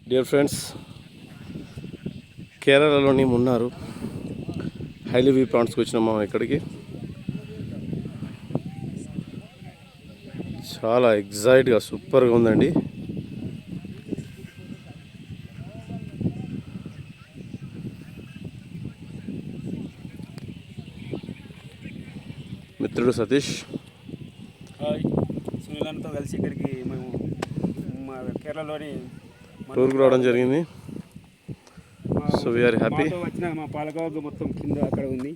Dear friends, కేరళలోని Munnar highly view పాయింట్స్కి వచ్చినాం మనం. ఇక్కడికి చాలా ఎగ్జైట్గా సూపర్గా ఉందండి. మిత్రుడు సతీష్, సునీలతో కలిసి ఇక్కడికి మేము కేరళలోని టూర్కి రావడం జరిగింది. So we are happy. వచ్చిన మా పాలకవర్గ మొత్తం కింద అక్కడ ఉంది.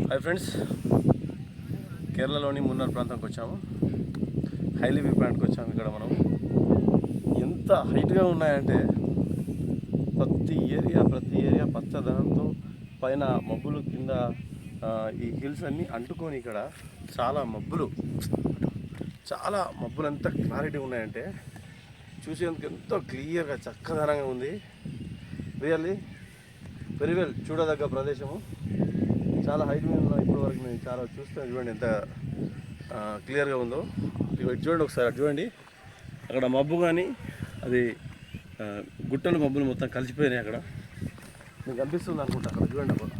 హాయ్ ఫ్రెండ్స్, కేరళలోని మున్నార్ ప్రాంతానికి వచ్చాము. హైలీ వ్యూ పాయింట్కి వచ్చాము. ఇక్కడ మనం ఎంత హైట్గా ఉన్నాయంటే ప్రతి ఏరియా పచ్చదనంతో, పైన మబ్బులు, కింద ఈ హిల్స్ అన్నీ అంటుకొని ఇక్కడ చాలా మబ్బులు ఎంత క్లారిటీ ఉన్నాయంటే చూసేందుకు ఎంతో క్లియర్గా చక్కదనంగా ఉంది. రియల్లీ వెరీ వెల్ చూడదగ్గ ప్రదేశము. చాలా హైట్ మీద ఉన్నాం ఇప్పటి వరకు. నేను చాలా చూస్తాను. చూడండి ఎంత క్లియర్గా ఉందో. ఇటు చూడండి ఒకసారి, అటు చూడండి. అక్కడ మబ్బు కానీ అది గుట్టలు మబ్బులు మొత్తం కలిసిపోయినాయి. అక్కడ మీకు కనిపిస్తుంది అనుకుంటా. అక్కడ చూడండి, అక్కడ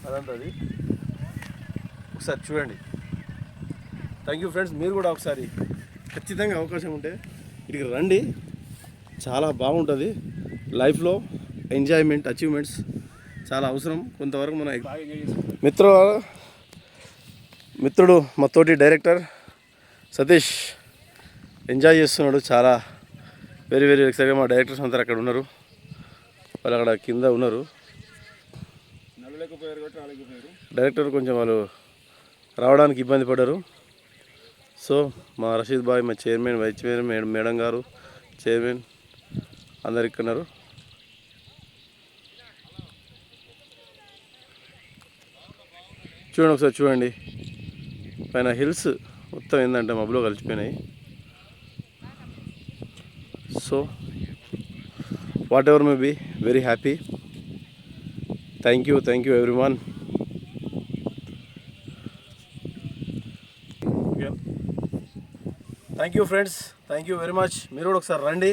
అదంతా అది. ఒకసారి చూడండి. Thank you friends. మీరు కూడా ఒకసారి ఖచ్చితంగా అవకాశం ఉంటే ఇక్కడికి రండి. చాలా బాగుంటుంది. లైఫ్లో ఎంజాయ్మెంట్, అచీవ్మెంట్స్ చాలా అవసరం. కొంతవరకు మన మిత్రుడు మా తోటి డైరెక్టర్ సతీష్ ఎంజాయ్ చేస్తున్నాడు. చాలా వెరీ వెరీ ఎక్సైట్గా. మా డైరెక్టర్స్ అందరు అక్కడ ఉన్నారు. వాళ్ళు అక్కడ కింద ఉన్నారు. డైరెక్టర్ కొంచెం వాళ్ళు రావడానికి ఇబ్బంది పడ్డారు. సో మా రషీద్ బాయ్, మా చైర్మన్, వైస్ చైర్మన్, మేడం గారు, చైర్మన్ అందరు ఇక్కడ ఉన్నారు. చూడండి ఒకసారి, చూడండి. పైన హిల్స్ మొత్తం ఏంటంటే మబ్బులో కలిసిపోయినాయి. So whatever may be, very happy. Thank you everyone. Thank you friends, thank you very much. మీరు కూడా ఒకసారి రండి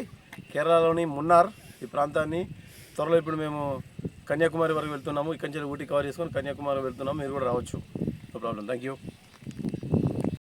కేరళలోని మున్నార్ ఈ ప్రాంతాన్ని. త్వరలో ఇప్పుడు మేము కన్యాకుమారి వరకు వెళ్తున్నాము. ఇక్కడి నుంచి ఊటీ కవర్ చేసుకొని కన్యాకుమారి వెళ్తున్నాము. మీరు కూడా రావచ్చు, నో ప్రాబ్లం. Thank you.